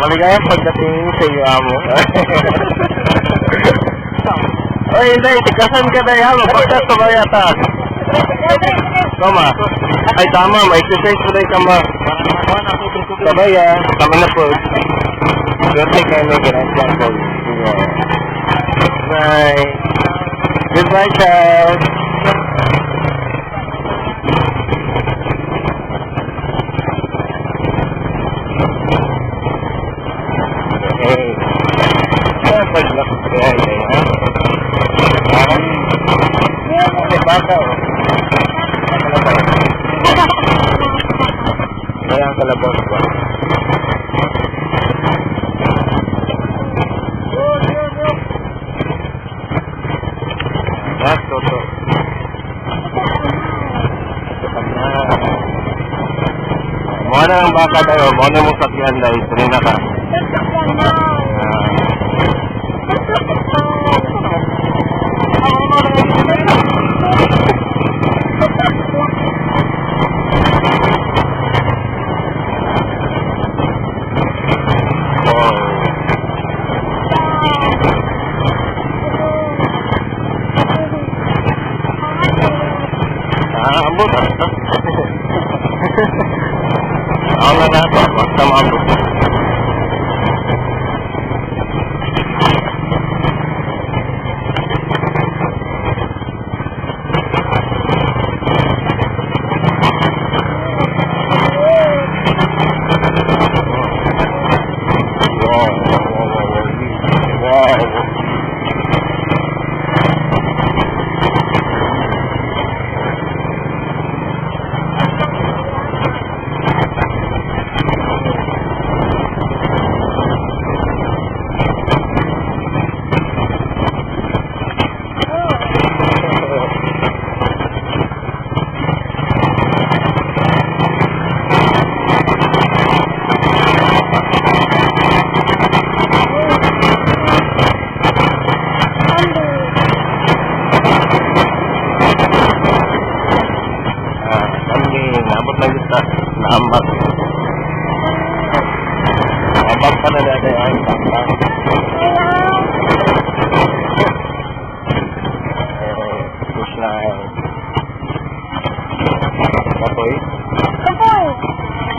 Maligayang pagdating sa iyo, amo. Oy, hindi. Tikasan ka na yan. Pagkat sa bayata. Tama. Ay, tama. May exercise mo na kama. Sabaya. Kami na po. Swerte kayo may ginasyan po. Bye. Goodbye, Charles. Paglakot kaya yun, ha? Okay, bata, oh. Kaya ang kalabos ba? That's toto. Mga na ang baka tayo, mga na mong sakyan dahil, tuloy na ka. Ambot ah. Ako na nato, basta maambot. Naambak pa na dati ay